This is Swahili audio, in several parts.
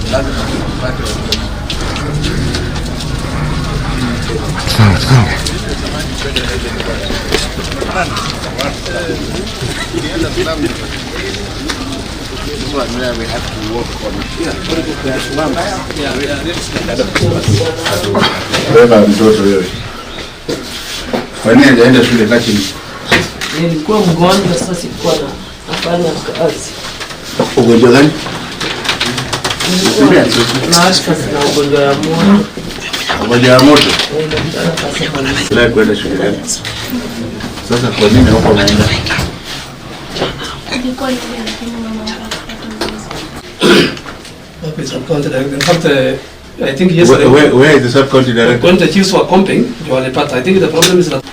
We have to work on it. Nilikuwa mgonjwa, sasa sikuwa nafanya kazi. Ugonjwa gani? Naashika na ugonjwa ya moyo. Ugonjwa ya moto? Bila kwenda shule gani? Sasa kwa nini huko unaenda? In fact, I think yesterday. Where is the sub-county director? When the chiefs were comping, I think the problem is that.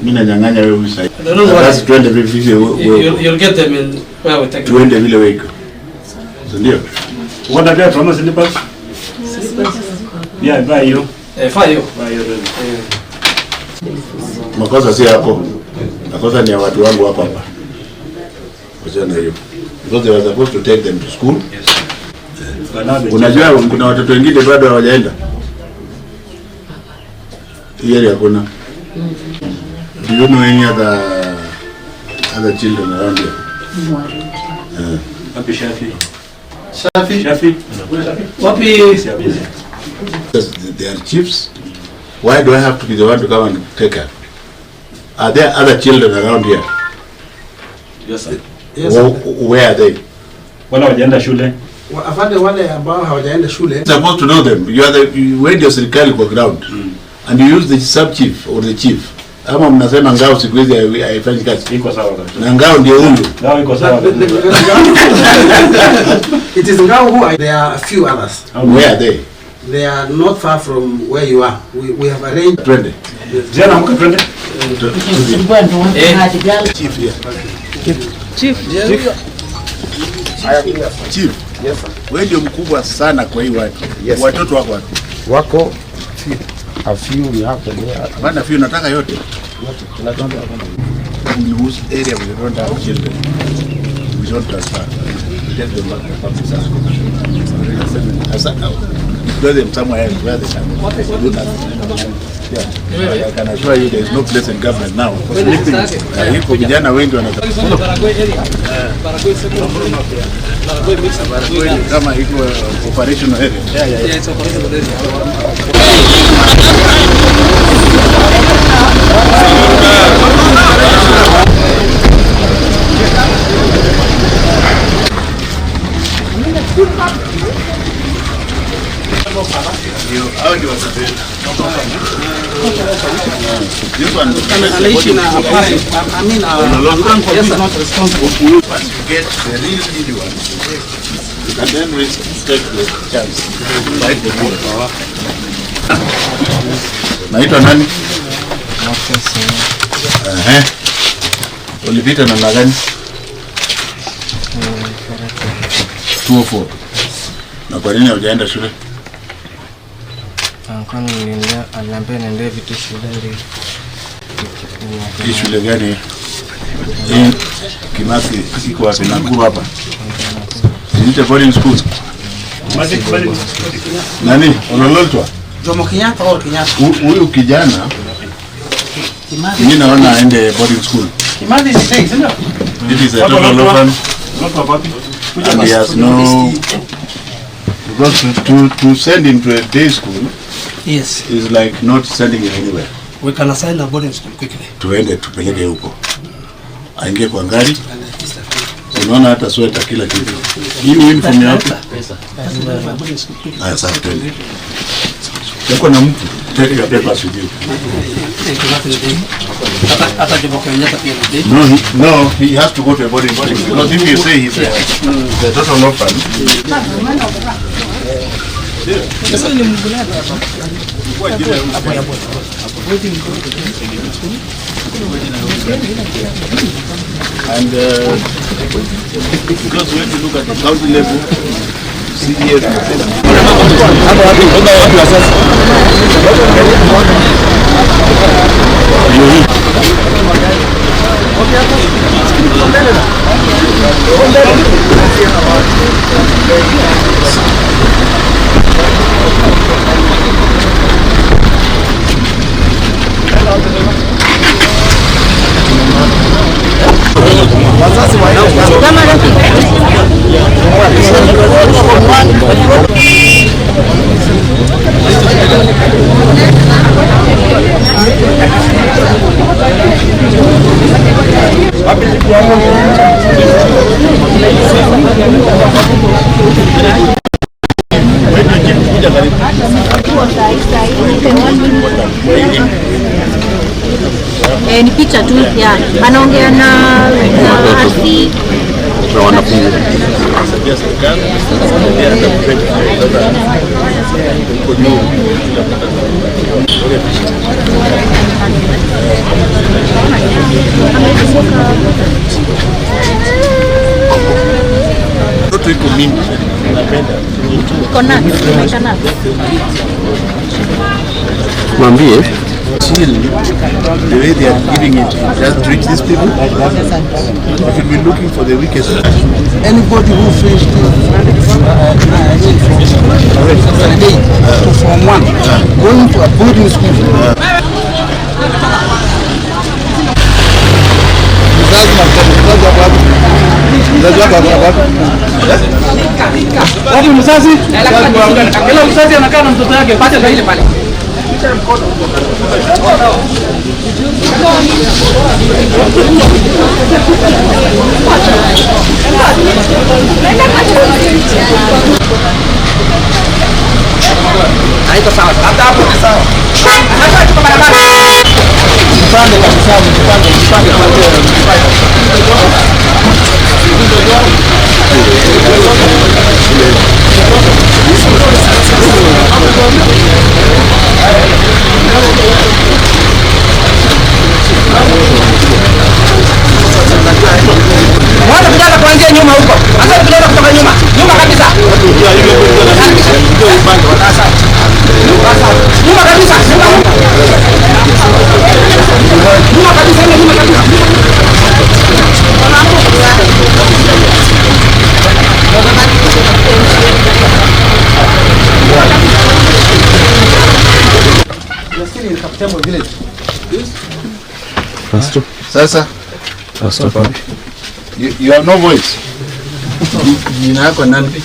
Mina nyang'anya wewe usai. I don't know what. That's 20 vile. You'll get them in where we take. 20 vile weko. Ndio. What are they from slippers? Yeah, buy you. Fire. Makosa si hapo. Makosa ni ya watu wangu hapa hapa. Kwa hiyo because they were supposed to take them to school. Yes. Unajua kuna watoto wengine bado hawajaenda. Hiyo hakuna. Do you know any other children around here? Happy Shafi. Shafi. Wapi? They are chiefs. Why do I have to be the one to come and take her? Are there other children around here? Yes, sir. Yes, where are they? Wala hawajaenda shule. Afande wale ambao hawajaenda shule. You're supposed to know them. You went your serikali kwa ground and you use the sub chief or the chief. Ama mnasema ngao siku hizi haifanyi kazi. Iko sawa kabisa. Na ngao ndio huyu. Ngao iko sawa. It is ngao who there are a few others. Where are they? They are not far from where you are. We have arranged. Twende. Jana mko twende. Chief here. Chief. Chief. Yes sir. Wewe ndio mkubwa sana kwa hii watu. Yes. Watoto wako wapi? Wako a few hapo there. Bana few nataka yote. In whose area we don't have children, we don't transfer. We take them back to public school. Deploy them somewhere else where they can do that. Yeah. I can assure you there is no place in government now. Hiko vijana wengi wanataka. Kama hiko operational area. Yeah, it's operational area. This one Anaishi na apartment. I mean, uncle is not responsible. Once you get the real needy one, you can then take the chance to bite the bullet. Naitwa nani? Ulipita namna gani? 204. Na kwa nini hujaenda shule? Kwani aliniambia niende vitu shule. Hii shule gani? Hii Kimasi iko wapi? Nakuru hapa. Ni boarding school. Nani? Unaloltwa? Jomo Kenyatta au Kenyatta? Huyu kijana mimi naona aende boarding school. Kimadi is safe, isn't it? It is a total orphan. And he has no, because to send him to a day school Yes. is like not sending him anywhere. We can assign a boarding school quickly. Tuende tupeleke huko. Aingie kwa gari. Unaona hata sweta kila kitu. Hii uniform yako. Sasa twende. Yuko na mtu. Take your papers with you. No, he has to go to a boarding school. Because if you say he's the total orphan. And because we have to look at the county level, CDF. ni picha tu ya anaongea na RC na wanafunzi. Iko mingi. iko na Mwambie chill the way they are giving it. Just treat these people. We should be looking for the weakest. Anybody who finished to Form 1, going to a boarding school. Wapi mzazi? Kila mzazi anakaa na mtoto wake, pata ile pale. Haiko sawa. Hata hapo ni sawa. Hata tuko barabara. Mpande kabisa, mpande Mwana vijana kuanzia nyuma huko. Hata vijana kutoka nyuma. Nyuma kabisa. Nyuma kabisa. Nyuma kabisa, nyuma kabisa. Sasa you have no voice. Jina yako nani?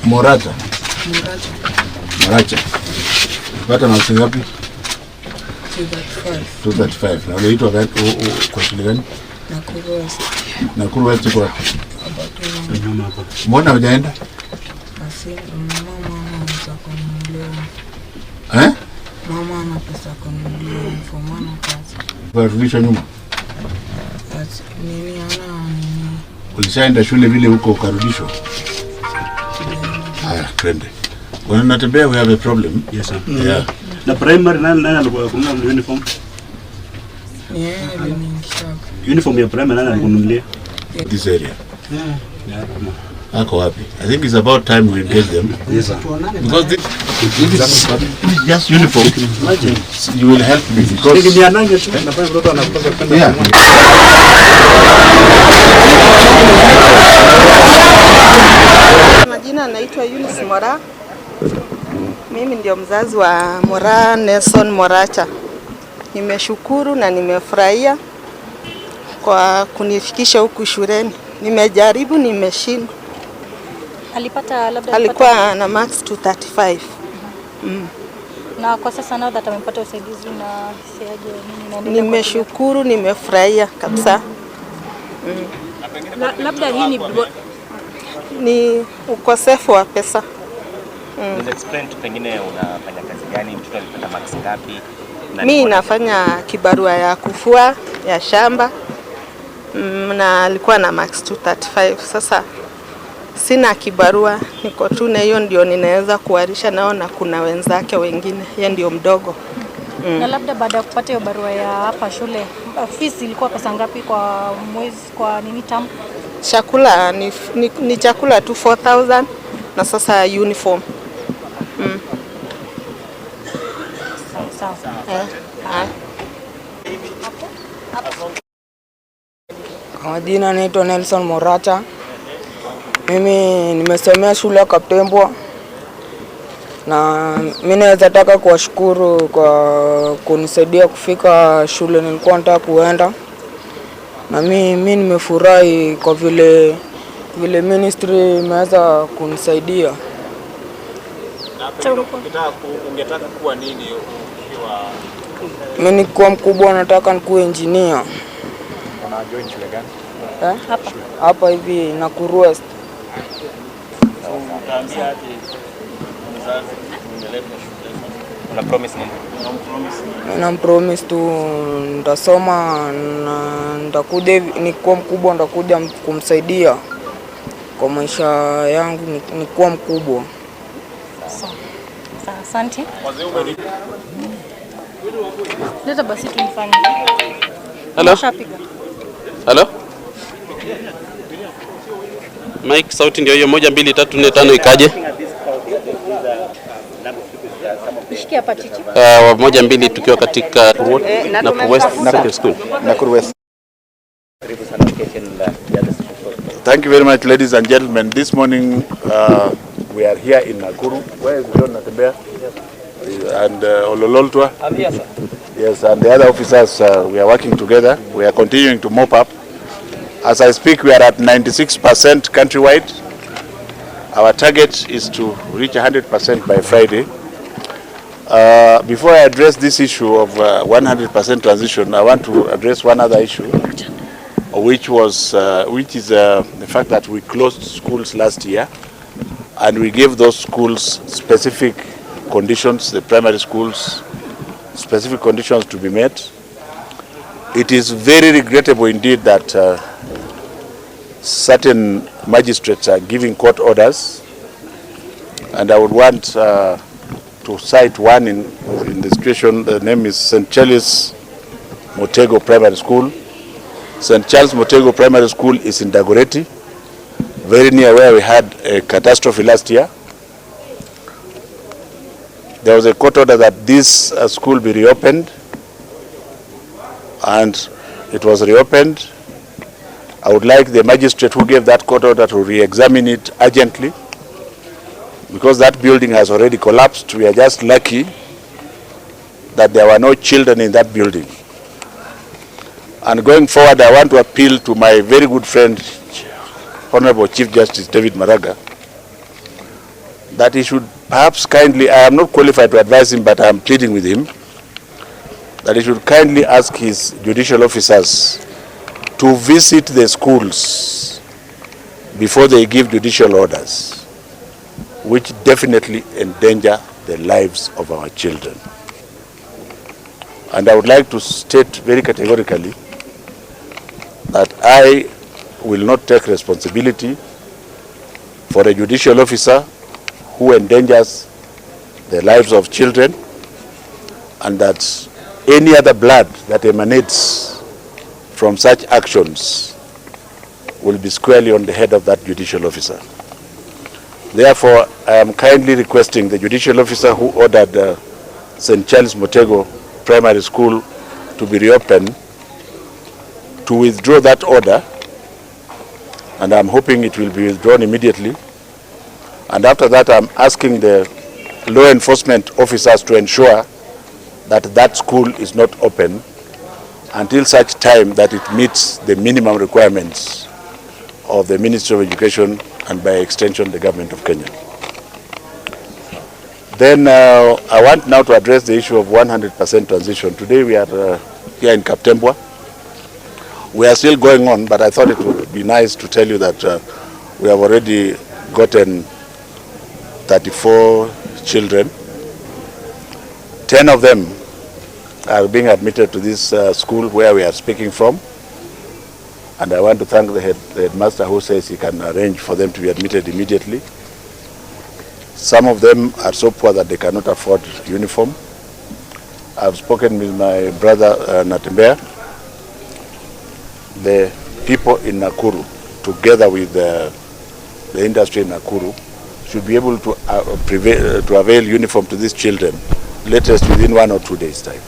Morata. Moracha. Pata na ngapi? 235. Na unaitwa gani kwa shule gani? Nakuru West. Nakuru West kwa. Mbona hujaenda? Mama ana pesa kununulia uniform na kazi. Warudisha nyuma. Nini ana nini? Ulishaenda shule vile huko ukarudishwa? Haya, twende. Wanatembea, we have a problem. Yes sir. Yeah. Na primary nani alikuwa kununua uniform? Uniform ya primary nani alikununulia? This area. Ako wapi? I think it's about time we engage them. Yes sir. Because this is just uniform. You will help me because yeah. Majina naitwa Eunice Mora. Mimi ndio mzazi wa Mora Nelson Moracha. Nimeshukuru na nimefurahia kwa kunifikisha huku shuleni. Nimejaribu, nimeshindwa. Alikuwa na max 235. Na kwa sasa nao that amepata usaidizi na siaje nini? Nimeshukuru, nimefurahia kabisa. Labda hii ni ukosefu wa pesa. Unaweza explain tu pengine unafanya kazi gani, mtoto alipata max ngapi? Mimi nafanya kibarua ya kufua ya shamba. Na alikuwa na max 235. Sasa sina kibarua, niko tu na hiyo ndio ninaweza kuwarisha nao, na kuna wenzake wengine, yeye ndio mdogo. Na labda baada ya kupata hiyo barua ya hapa shule, fees ilikuwa pesa ngapi kwa mwezi, kwa nini term? Chakula ni chakula tu 4000 na sasa uniform. Sawa. Majina naitwa Nelson Moracha. Mimi nimesomea shule ya Kaptembwa, na mimi naweza taka kuwashukuru kwa kunisaidia kufika shule nilikuwa nataka kuenda, na mimi nimefurahi kwa vile ministry imeweza kunisaidia. Ungetaka kuwa nini ukiwa? Mimi nikiwa mkubwa nataka nikuwe engineer. Una join shule gani? Hapa hivi Nakuru West. Utaambia aje mzazi umeleta shule? Una promise nini? Na promise tu nitasoma na nitakuja, nikuwa mkubwa nitakuja kumsaidia kwa maisha yangu, nikuwa mkubwa. Asante. Leta basi tunifanye. Hello? Hello? Mike, sauti ndio hiyo 1 2 3 4 5 ikaje? Shikia hapa chichi. 1 2 tukiwa katika Nakuru West Secondary School. Nakuru West. Thank you very much, ladies and gentlemen. This morning we are here in Nakuru. Where is John Natembea? And Olololtwa? Yes, sir. Yes, and the other officers, we are working together. We are continuing to mop up. As I speak, we are at 96% countrywide. Our target is to reach 100% by Friday. Before I address this issue of 100% transition, I want to address one other issue, which is the fact that we closed schools last year, and we gave those schools specific conditions, the primary schools, specific conditions to be met. It is very regrettable indeed that certain magistrates are giving court orders, and I would want to cite one in the situation. The name is St. Charles Motego Primary School. St. Charles Motego Primary School is in Dagoretti, very near where we had a catastrophe last year. There was a court order that this school be reopened, and it was reopened. I would like the magistrate who gave that court order to re-examine it urgently, because that building has already collapsed. We are just lucky that there were no children in that building. And going forward, I want to appeal to my very good friend, Honorable Chief Justice David Maraga, that he should perhaps kindly, I am not qualified to advise him, but I am pleading with him, that he should kindly ask his judicial officers to visit the schools before they give judicial orders, which definitely endanger the lives of our children. And I would like to state very categorically that I will not take responsibility for a judicial officer who endangers the lives of children, and that any other blood that emanates from such actions will be squarely on the head of that judicial officer. Therefore, I am kindly requesting the judicial officer who ordered St. Charles Motego Primary School to be reopened to withdraw that order, and I'm hoping it will be withdrawn immediately. And after that, I'm asking the law enforcement officers to ensure that that school is not open until such time that it meets the minimum requirements of the Ministry of Education and by extension the government of Kenya. Then I want now to address the issue of 100% transition. Today we are here in Kaptembwa. We are still going on, but I thought it would be nice to tell you that we have already gotten 34 children. 10 of them are being admitted to this school where we are speaking from. And I want to thank the headmaster who says he can arrange for them to be admitted immediately. Some of them are so poor that they cannot afford uniform. I've spoken with my brother Natembea. The people in Nakuru, together with the industry in Nakuru, should be able to avail uniform to these children, latest within 1 or 2 days' time.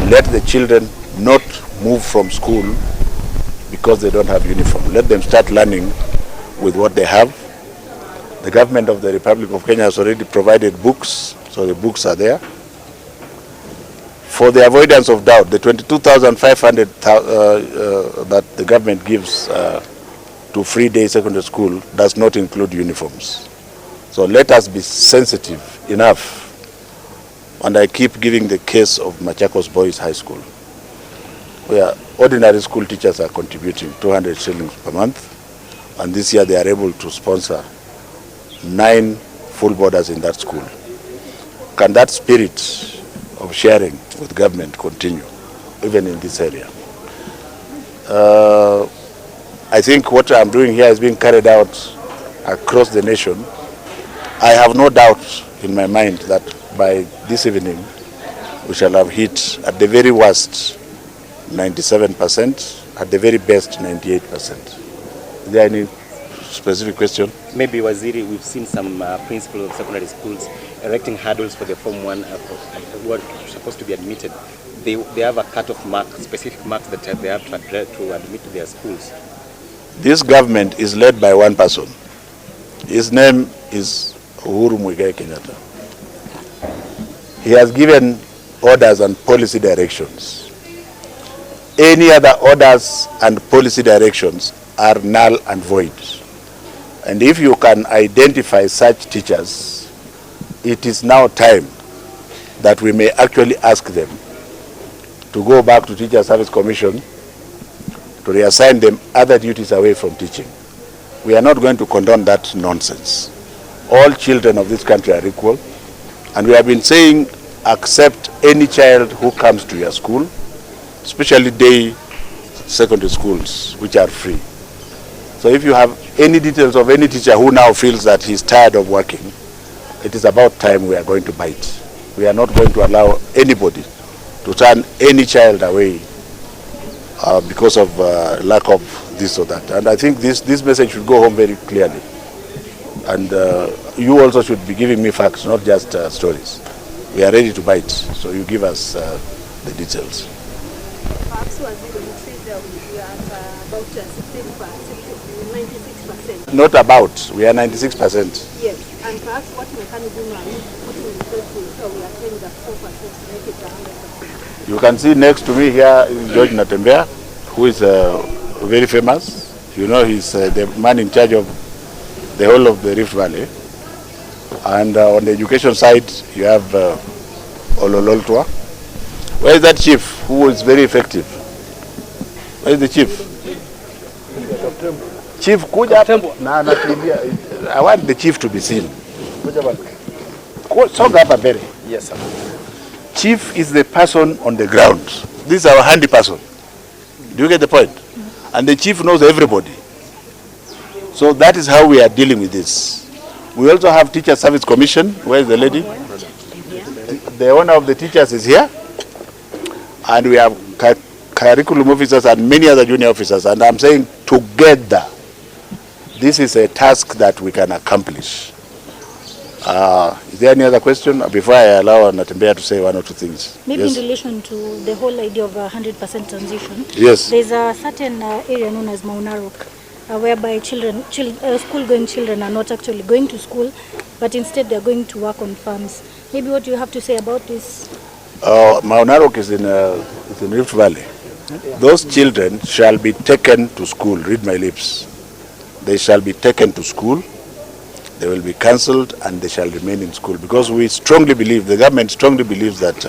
Let the children not move from school because they don't have uniform. Let them start learning with what they have. The government of the Republic of Kenya has already provided books, so the books are there. For the avoidance of doubt, the 22,500 that the government gives to free day secondary school does not include uniforms. So let us be sensitive enough. And I keep giving the case of Machakos Boys High School, where ordinary school teachers are contributing 200 shillings per month, and this year they are able to sponsor 9 full boarders in that school. can that spirit of sharing with government continue, even in this area? I think what I'm doing here is being carried out across the nation. I have no doubt in my mind that by this evening we shall have hit at the very worst 97%, at the very best 98%. Is there any specific question? Maybe Waziri, we've seen some principals of secondary schools erecting hurdles for the Form 1 who are supposed to be admitted. They have a cut-off mark, specific marks that they have to admit to their schools. This government is led by one person. His name is Uhuru Muigai Kenyatta. He has given orders and policy directions. Any other orders and policy directions are null and void. And if you can identify such teachers, it is now time that we may actually ask them to go back to Teacher Service Commission to reassign them other duties away from teaching. We are not going to condone that nonsense. All children of this country are equal, and we have been saying accept any child who comes to your school, especially day secondary schools, which are free. So if you have any details of any teacher who now feels that he's tired of working, it is about time we are going to bite. We are not going to allow anybody to turn any child away because of lack of this or that. And I think this message should go home very clearly. And you also should be giving me facts, not just stories. We are ready to bite, so you give us the details. Perhaps Waziri, you said we are about 96%. Not about, we are 96%. Yes, and perhaps what mechanism are you putting in place to ensure we attain that 4% to make it 100%? You can see next to me here is George Natembea, who is very famous. You know, he's the man in charge of the whole of the Rift Valley. And on the education side, you have Olololtua. Where is that chief who is very effective? Where is the chief? Chief, kuja. I want the chief to be seen. Yes, sir. Chief is the person on the ground. This is our handy person. Do you get the point? And the chief knows everybody. So that is how we are dealing with this. We also have Teacher Service Commission. Where is the lady? The owner of the teachers is here. And we have curriculum officers and many other junior officers. And I'm saying together, this is a task that we can accomplish. Is there any other question? Before I allow Natembea to say one or two things. Maybe Yes? in relation to the whole idea of 100% transition. Yes. There's a certain area known as Maunarok, whereby school-going children are not actually going to school, but instead they're going to work on farms. Maybe what do you have to say about this? Maunarok is in Rift Valley. Those children shall be taken to school. Read my lips. They shall be taken to school. They will be cancelled and they shall remain in school, because we strongly believe, the government strongly believes that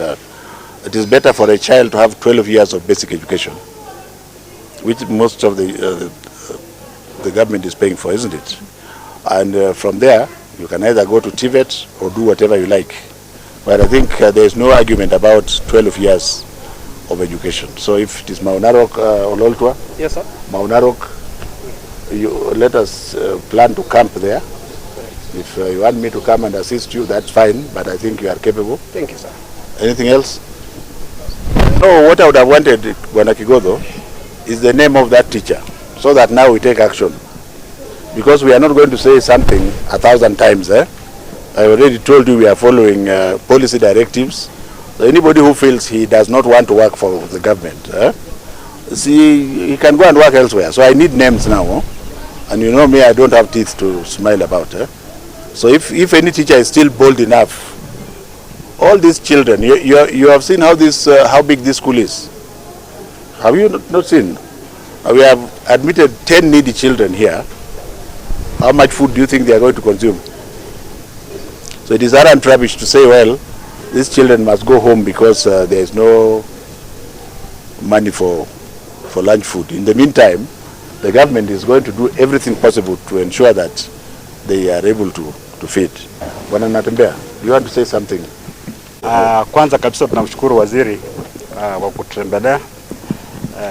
it is better for a child to have 12 years of basic education, which most of the government is paying for, isn't it? And from there, you can either go to TVET or do whatever you like. But I think there is no argument about 12 years of education. So if it is Maunarok, Ololtua, Yes, sir. Maunarok, you let us plan to camp there. If you want me to come and assist you, that's fine, but I think you are capable. Thank you, sir. Anything else? No, what I would have wanted, Bwana Kigodo, is the name of that teacher, so that now we take action. Because we are not going to say something 1,000 times. I already told you we are following policy directives. So anybody who feels he does not want to work for the government, see, he can go and work elsewhere. So I need names now. And you know me, I don't have teeth to smile about. So if any teacher is still bold enough, all these children, you have seen how big this school is. Have you not seen? We have admitted 10 needy children here. How much food do you think they are going to consume? So it is arrant rubbish to say, well, these children must go home because there is no money for lunch food. In the meantime, the government is going to do everything possible to ensure that they are able to feed. Bwana Natembea, you want to say something? Kwanza kabisa tunamshukuru waziri kwa kutembelea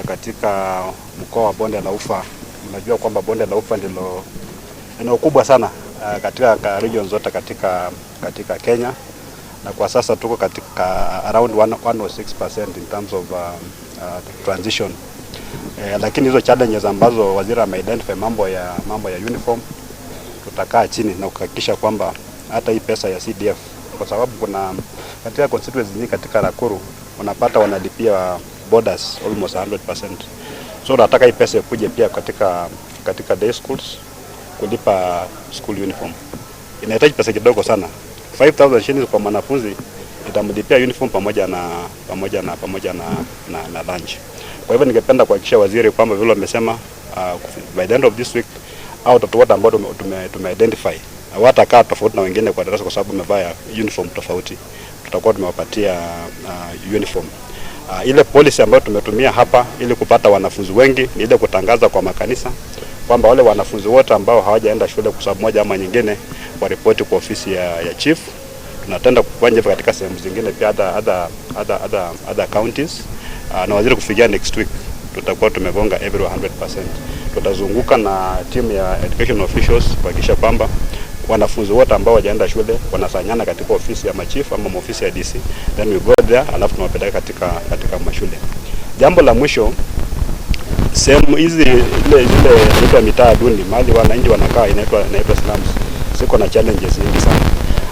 katika mkoa wa Bonde la Ufa. Unajua kwamba Bonde la Ufa ndilo eneo kubwa sana katika region zote katika Kenya, na kwa sasa tuko katika around 106% in terms of transition. Lakini hizo challenges ambazo waziri ameidentify, mambo ya uniform, tutakaa chini na kuhakikisha kwamba hata hii pesa ya CDF, kwa sababu kuna katika constituencies nyingi katika Nakuru unapata wanalipia borders almost 100%. So nataka hii pesa ikuje pia katika day schools kulipa school uniform. Inahitaji pesa kidogo sana. 5,000 shillings kwa mwanafunzi itamlipia uniform pamoja na lunch. Kwa hivyo ningependa kuhakikisha waziri kwamba vile wamesema by the end of this week watoto wote ambao tume-identify watakaa tofauti na wengine kwa darasa kwa sababu wamevaa uniform tofauti, tutakuwa tumewapatia uniform. Ile policy ambayo tumetumia hapa ili kupata wanafunzi wengi ni ile kutangaza kwa makanisa kwamba wale wanafunzi wote ambao hawajaenda shule kwa sababu moja ama nyingine waripoti kwa ofisi ya chief. Tunatenda kufanya katika sehemu zingine pia other counties, na waziri kufikia next week tutakuwa tumegonga every 100%. Tutazunguka na team ya education officials kuhakikisha kwamba wanafunzi wote ambao hawajaenda shule wanasanyana katika ofisi ya machief ama ofisi ya DC, then we go there alafu tunawapeleka katika mashule. Jambo la mwisho, sehemu hizi ile mitaa duni mahali wananchi wanakaa inaitwa slums, siko na challenges nyingi sana,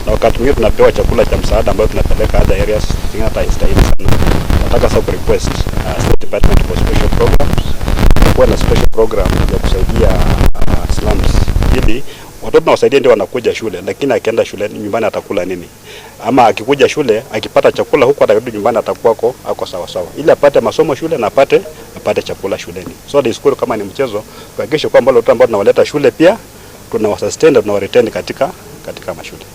na wakati mwingine tunapewa chakula cha msaada ambayo tunapeleka other areas zingine hata istahili sana. Nataka sasa request State Department for Special Programs kwa na special program ya kusaidia slums, ili watoto na wasaidia ndio wanakuja shule, lakini akienda shule nyumbani atakula nini? Ama akikuja shule akipata chakula huko atarudi nyumbani atakuwa ako sawa sawa, ili apate masomo shule na apate chakula shuleni. So the school kama ni mchezo, kuhakikisha kwamba wale watu ambao tunawaleta shule pia tunawasustain na tunawaretain katika mashule.